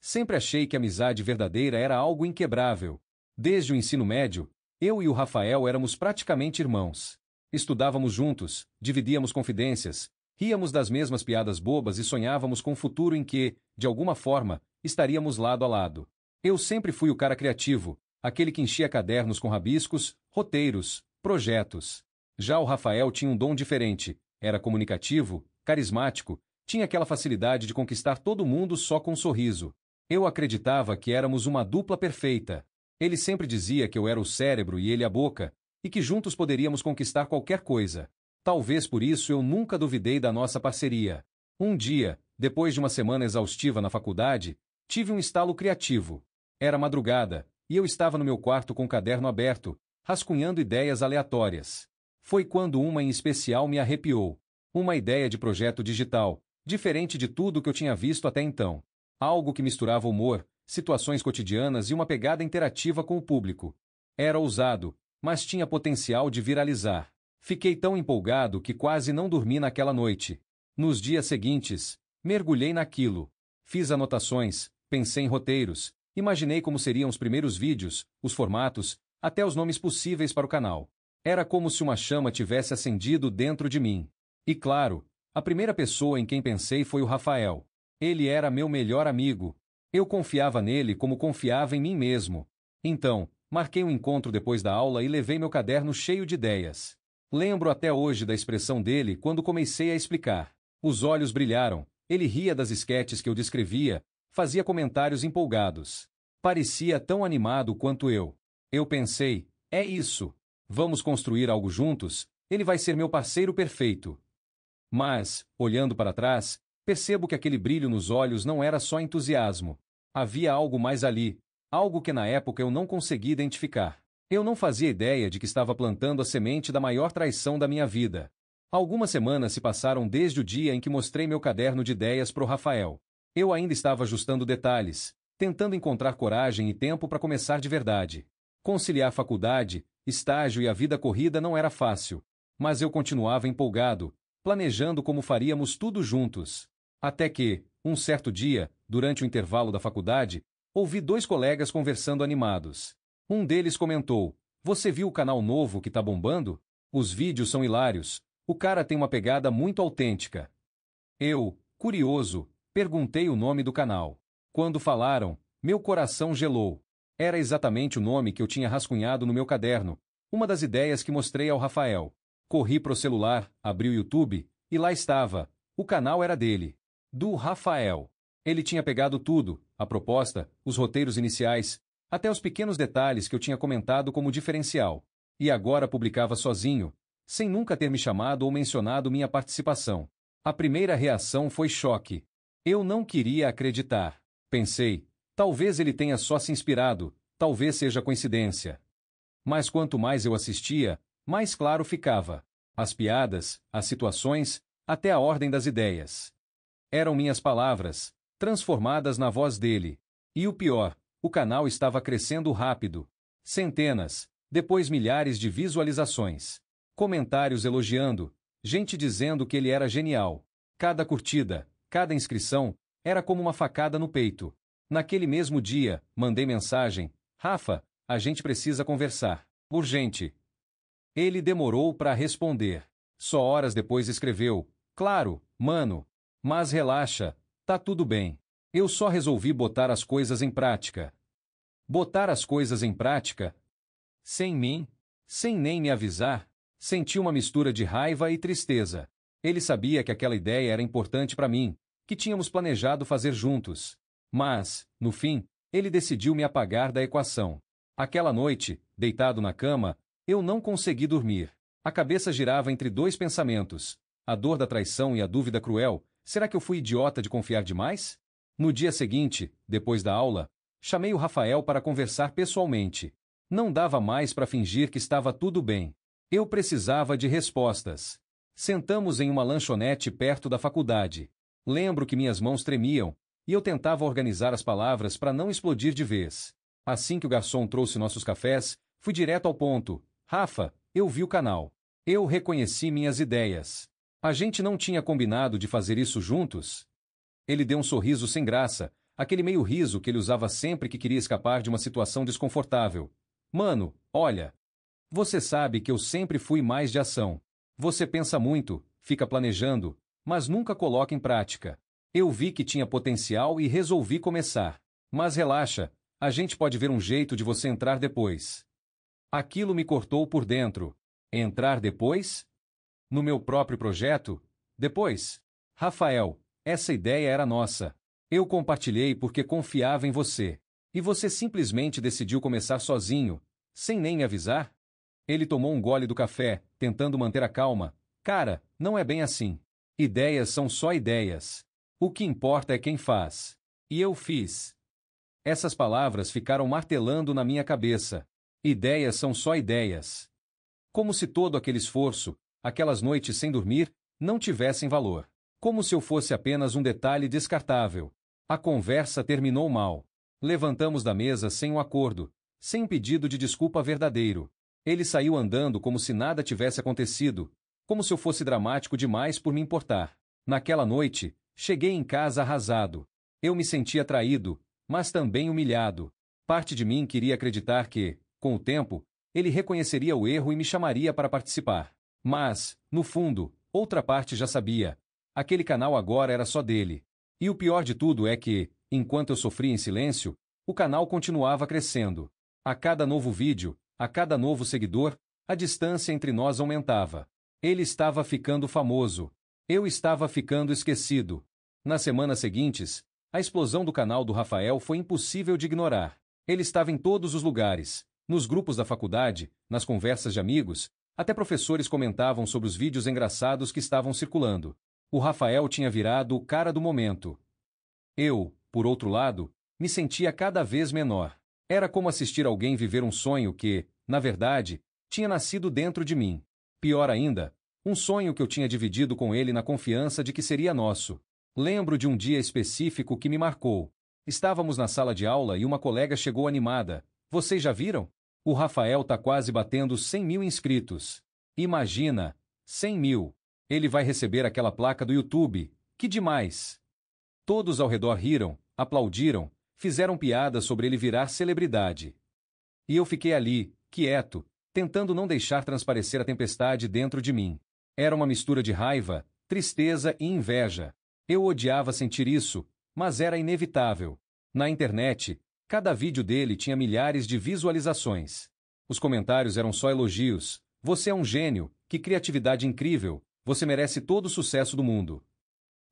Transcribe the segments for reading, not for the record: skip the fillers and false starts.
Sempre achei que a amizade verdadeira era algo inquebrável. Desde o ensino médio, eu e o Rafael éramos praticamente irmãos. Estudávamos juntos, dividíamos confidências, ríamos das mesmas piadas bobas e sonhávamos com um futuro em que, de alguma forma, estaríamos lado a lado. Eu sempre fui o cara criativo, aquele que enchia cadernos com rabiscos, roteiros, projetos. Já o Rafael tinha um dom diferente, era comunicativo, carismático, tinha aquela facilidade de conquistar todo mundo só com um sorriso. Eu acreditava que éramos uma dupla perfeita. Ele sempre dizia que eu era o cérebro e ele a boca, e que juntos poderíamos conquistar qualquer coisa. Talvez por isso eu nunca duvidei da nossa parceria. Um dia, depois de uma semana exaustiva na faculdade, tive um estalo criativo. Era madrugada, e eu estava no meu quarto com o caderno aberto, rascunhando ideias aleatórias. Foi quando uma em especial me arrepiou. Uma ideia de projeto digital, diferente de tudo que eu tinha visto até então. Algo que misturava humor, situações cotidianas e uma pegada interativa com o público. Era ousado, mas tinha potencial de viralizar. Fiquei tão empolgado que quase não dormi naquela noite. Nos dias seguintes, mergulhei naquilo. Fiz anotações, pensei em roteiros, imaginei como seriam os primeiros vídeos, os formatos, até os nomes possíveis para o canal. Era como se uma chama tivesse acendido dentro de mim. E claro, a primeira pessoa em quem pensei foi o Rafael. Ele era meu melhor amigo. Eu confiava nele como confiava em mim mesmo. Então, marquei um encontro depois da aula e levei meu caderno cheio de ideias. Lembro até hoje da expressão dele quando comecei a explicar. Os olhos brilharam, ele ria das esquetes que eu descrevia, fazia comentários empolgados. Parecia tão animado quanto eu. Eu pensei, é isso. Vamos construir algo juntos, ele vai ser meu parceiro perfeito. Mas, olhando para trás, percebo que aquele brilho nos olhos não era só entusiasmo. Havia algo mais ali, algo que na época eu não conseguia identificar. Eu não fazia ideia de que estava plantando a semente da maior traição da minha vida. Algumas semanas se passaram desde o dia em que mostrei meu caderno de ideias para o Rafael. Eu ainda estava ajustando detalhes, tentando encontrar coragem e tempo para começar de verdade. Conciliar faculdade, estágio e a vida corrida não era fácil, mas eu continuava empolgado, planejando como faríamos tudo juntos. Até que, um certo dia, durante o intervalo da faculdade, ouvi dois colegas conversando animados. Um deles comentou: "Você viu o canal novo que tá bombando? Os vídeos são hilários. O cara tem uma pegada muito autêntica." Eu, curioso, perguntei o nome do canal. Quando falaram, meu coração gelou. Era exatamente o nome que eu tinha rascunhado no meu caderno, uma das ideias que mostrei ao Rafael. Corri pro celular, abri o YouTube, e lá estava. O canal era dele. Do Rafael. Ele tinha pegado tudo, a proposta, os roteiros iniciais, até os pequenos detalhes que eu tinha comentado como diferencial. E agora publicava sozinho, sem nunca ter me chamado ou mencionado minha participação. A primeira reação foi choque. Eu não queria acreditar. Pensei, talvez ele tenha só se inspirado, talvez seja coincidência. Mas quanto mais eu assistia, mais claro ficava. As piadas, as situações, até a ordem das ideias. Eram minhas palavras, transformadas na voz dele. E o pior, o canal estava crescendo rápido. Centenas, depois milhares de visualizações. Comentários elogiando, gente dizendo que ele era genial. Cada curtida, cada inscrição, era como uma facada no peito. Naquele mesmo dia, mandei mensagem: "Rafa, a gente precisa conversar. Urgente." Ele demorou para responder. Só horas depois escreveu: "Claro, mano. Mas relaxa, tá tudo bem. Eu só resolvi botar as coisas em prática." Botar as coisas em prática? Sem mim? Sem nem me avisar? Senti uma mistura de raiva e tristeza. Ele sabia que aquela ideia era importante para mim, que tínhamos planejado fazer juntos. Mas, no fim, ele decidiu me apagar da equação. Aquela noite, deitado na cama, eu não consegui dormir. A cabeça girava entre dois pensamentos: a dor da traição e a dúvida cruel: será que eu fui idiota de confiar demais? No dia seguinte, depois da aula, chamei o Rafael para conversar pessoalmente. Não dava mais para fingir que estava tudo bem. Eu precisava de respostas. Sentamos em uma lanchonete perto da faculdade. Lembro que minhas mãos tremiam, e eu tentava organizar as palavras para não explodir de vez. Assim que o garçom trouxe nossos cafés, fui direto ao ponto: "Rafa, eu vi o canal. Eu reconheci minhas ideias. A gente não tinha combinado de fazer isso juntos?" Ele deu um sorriso sem graça, aquele meio riso que ele usava sempre que queria escapar de uma situação desconfortável. Mano, olha. Você sabe que eu sempre fui mais de ação. Você pensa muito, fica planejando, mas nunca coloca em prática. Eu vi que tinha potencial e resolvi começar. Mas relaxa, a gente pode ver um jeito de você entrar depois. Aquilo me cortou por dentro. Entrar depois? No meu próprio projeto? Depois? Rafael, essa ideia era nossa. Eu compartilhei porque confiava em você. E você simplesmente decidiu começar sozinho, sem nem me avisar? Ele tomou um gole do café, tentando manter a calma. Cara, não é bem assim. Ideias são só ideias. O que importa é quem faz. E eu fiz. Essas palavras ficaram martelando na minha cabeça. Ideias são só ideias. Como se todo aquele esforço, aquelas noites sem dormir, não tivessem valor. Como se eu fosse apenas um detalhe descartável. A conversa terminou mal. Levantamos da mesa sem um acordo, sem um pedido de desculpa verdadeiro. Ele saiu andando como se nada tivesse acontecido, como se eu fosse dramático demais por me importar. Naquela noite, cheguei em casa arrasado. Eu me sentia traído, mas também humilhado. Parte de mim queria acreditar que, com o tempo, ele reconheceria o erro e me chamaria para participar. Mas, no fundo, outra parte já sabia. Aquele canal agora era só dele. E o pior de tudo é que, enquanto eu sofria em silêncio, o canal continuava crescendo. A cada novo vídeo, a cada novo seguidor, a distância entre nós aumentava. Ele estava ficando famoso. Eu estava ficando esquecido. Nas semanas seguintes, a explosão do canal do Rafael foi impossível de ignorar. Ele estava em todos os lugares, nos grupos da faculdade, nas conversas de amigos, até professores comentavam sobre os vídeos engraçados que estavam circulando. O Rafael tinha virado o cara do momento. Eu, por outro lado, me sentia cada vez menor. Era como assistir alguém viver um sonho que, na verdade, tinha nascido dentro de mim. Pior ainda, um sonho que eu tinha dividido com ele na confiança de que seria nosso. Lembro de um dia específico que me marcou. Estávamos na sala de aula e uma colega chegou animada. Vocês já viram? O Rafael tá quase batendo 100.000 inscritos. Imagina, 100.000. Ele vai receber aquela placa do YouTube. Que demais! Todos ao redor riram, aplaudiram, fizeram piadas sobre ele virar celebridade. E eu fiquei ali, quieto, tentando não deixar transparecer a tempestade dentro de mim. Era uma mistura de raiva, tristeza e inveja. Eu odiava sentir isso, mas era inevitável. Na internet, cada vídeo dele tinha milhares de visualizações. Os comentários eram só elogios. Você é um gênio, que criatividade incrível, você merece todo o sucesso do mundo.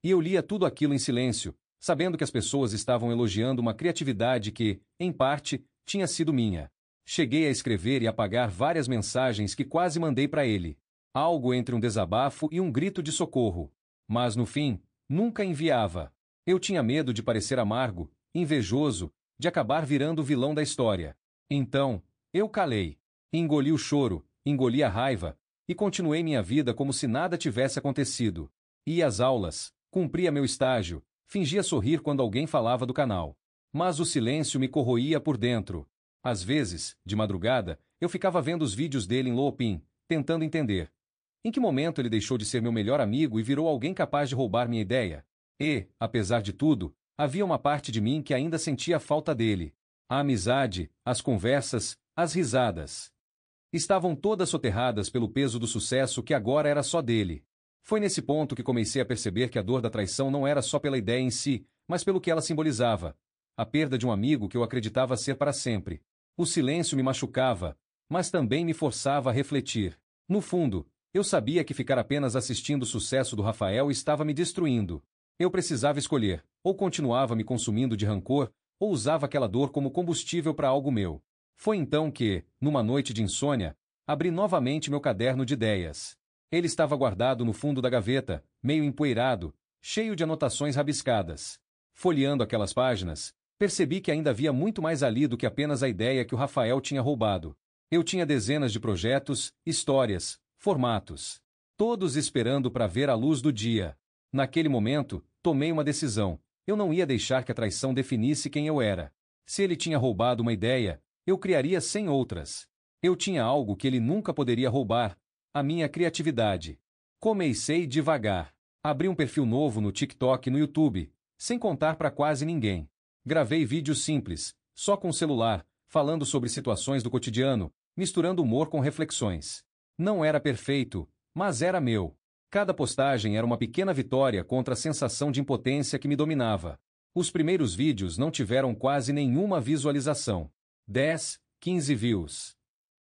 E eu lia tudo aquilo em silêncio, sabendo que as pessoas estavam elogiando uma criatividade que, em parte, tinha sido minha. Cheguei a escrever e apagar várias mensagens que quase mandei para ele. Algo entre um desabafo e um grito de socorro. Mas, no fim, nunca enviava. Eu tinha medo de parecer amargo, invejoso, de acabar virando o vilão da história. Então, eu calei. Engoli o choro, engoli a raiva, e continuei minha vida como se nada tivesse acontecido. Ia às aulas, cumpria meu estágio, fingia sorrir quando alguém falava do canal. Mas o silêncio me corroía por dentro. Às vezes, de madrugada, eu ficava vendo os vídeos dele em looping, tentando entender. Em que momento ele deixou de ser meu melhor amigo e virou alguém capaz de roubar minha ideia? E, apesar de tudo, havia uma parte de mim que ainda sentia falta dele. A amizade, as conversas, as risadas. Estavam todas soterradas pelo peso do sucesso que agora era só dele. Foi nesse ponto que comecei a perceber que a dor da traição não era só pela ideia em si, mas pelo que ela simbolizava. A perda de um amigo que eu acreditava ser para sempre. O silêncio me machucava, mas também me forçava a refletir. No fundo, eu sabia que ficar apenas assistindo o sucesso do Rafael estava me destruindo. Eu precisava escolher, ou continuava me consumindo de rancor, ou usava aquela dor como combustível para algo meu. Foi então que, numa noite de insônia, abri novamente meu caderno de ideias. Ele estava guardado no fundo da gaveta, meio empoeirado, cheio de anotações rabiscadas. Folheando aquelas páginas, percebi que ainda havia muito mais ali do que apenas a ideia que o Rafael tinha roubado. Eu tinha dezenas de projetos, histórias, formatos. Todos esperando para ver a luz do dia. Naquele momento, tomei uma decisão. Eu não ia deixar que a traição definisse quem eu era. Se ele tinha roubado uma ideia, eu criaria 100 outras. Eu tinha algo que ele nunca poderia roubar. A minha criatividade. Comecei devagar. Abri um perfil novo no TikTok e no YouTube, sem contar para quase ninguém. Gravei vídeos simples, só com o celular, falando sobre situações do cotidiano, misturando humor com reflexões. Não era perfeito, mas era meu. Cada postagem era uma pequena vitória contra a sensação de impotência que me dominava. Os primeiros vídeos não tiveram quase nenhuma visualização. 10, 15 views.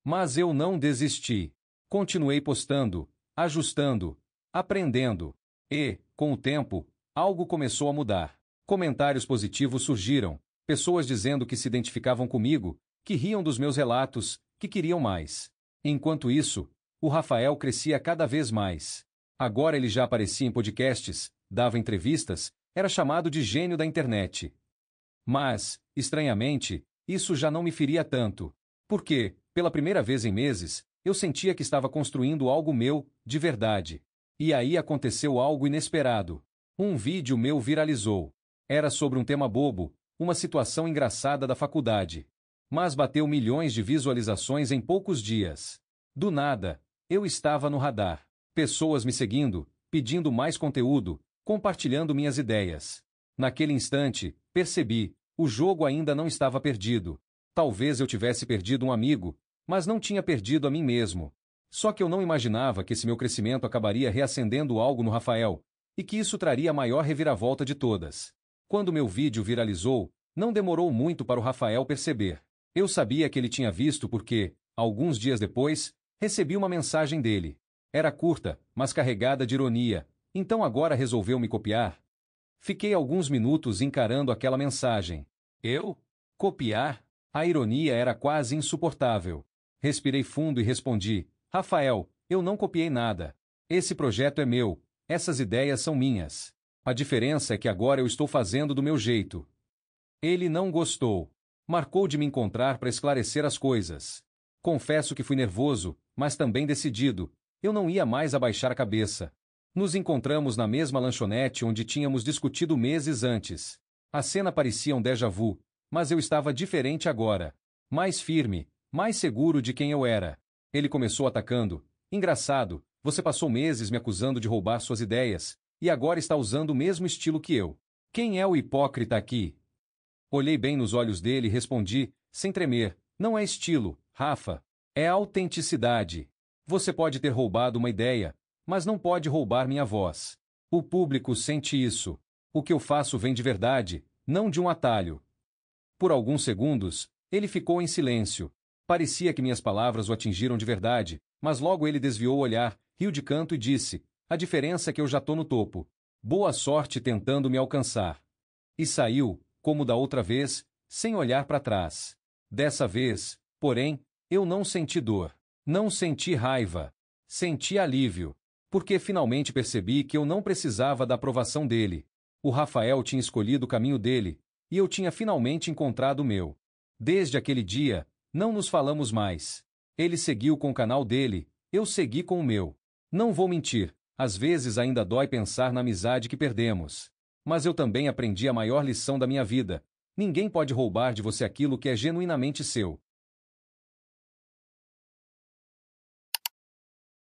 Mas eu não desisti. Continuei postando, ajustando, aprendendo. E, com o tempo, algo começou a mudar. Comentários positivos surgiram, pessoas dizendo que se identificavam comigo, que riam dos meus relatos, que queriam mais. Enquanto isso, o Rafael crescia cada vez mais. Agora ele já aparecia em podcasts, dava entrevistas, era chamado de gênio da internet. Mas, estranhamente, isso já não me feria tanto. Porque, pela primeira vez em meses, eu sentia que estava construindo algo meu, de verdade. E aí aconteceu algo inesperado. Um vídeo meu viralizou. Era sobre um tema bobo, uma situação engraçada da faculdade. Mas bateu milhões de visualizações em poucos dias. Do nada, eu estava no radar. Pessoas me seguindo, pedindo mais conteúdo, compartilhando minhas ideias. Naquele instante, percebi, o jogo ainda não estava perdido. Talvez eu tivesse perdido um amigo, mas não tinha perdido a mim mesmo. Só que eu não imaginava que esse meu crescimento acabaria reacendendo algo no Rafael, e que isso traria a maior reviravolta de todas. Quando meu vídeo viralizou, não demorou muito para o Rafael perceber. Eu sabia que ele tinha visto porque, alguns dias depois, recebi uma mensagem dele. Era curta, mas carregada de ironia, então agora resolveu me copiar? Fiquei alguns minutos encarando aquela mensagem. Eu? Copiar? A ironia era quase insuportável. Respirei fundo e respondi: Rafael, eu não copiei nada. Esse projeto é meu, essas ideias são minhas. A diferença é que agora eu estou fazendo do meu jeito. Ele não gostou. Marcou de me encontrar para esclarecer as coisas. Confesso que fui nervoso, mas também decidido. Eu não ia mais abaixar a cabeça. Nos encontramos na mesma lanchonete onde tínhamos discutido meses antes. A cena parecia um déjà vu, mas eu estava diferente agora. Mais firme, mais seguro de quem eu era. Ele começou atacando. Engraçado, você passou meses me acusando de roubar suas ideias, e agora está usando o mesmo estilo que eu. Quem é o hipócrita aqui? Olhei bem nos olhos dele e respondi, sem tremer: não é estilo, Rafa. É autenticidade. Você pode ter roubado uma ideia, mas não pode roubar minha voz. O público sente isso. O que eu faço vem de verdade, não de um atalho. Por alguns segundos, ele ficou em silêncio. Parecia que minhas palavras o atingiram de verdade, mas logo ele desviou o olhar, riu de canto e disse: a diferença é que eu já tô no topo. Boa sorte tentando me alcançar. E saiu, como da outra vez, sem olhar para trás. Dessa vez, porém, eu não senti dor. Não senti raiva. Senti alívio. Porque finalmente percebi que eu não precisava da aprovação dele. O Rafael tinha escolhido o caminho dele, e eu tinha finalmente encontrado o meu. Desde aquele dia, não nos falamos mais. Ele seguiu com o canal dele, eu segui com o meu. Não vou mentir, às vezes ainda dói pensar na amizade que perdemos. Mas eu também aprendi a maior lição da minha vida. Ninguém pode roubar de você aquilo que é genuinamente seu.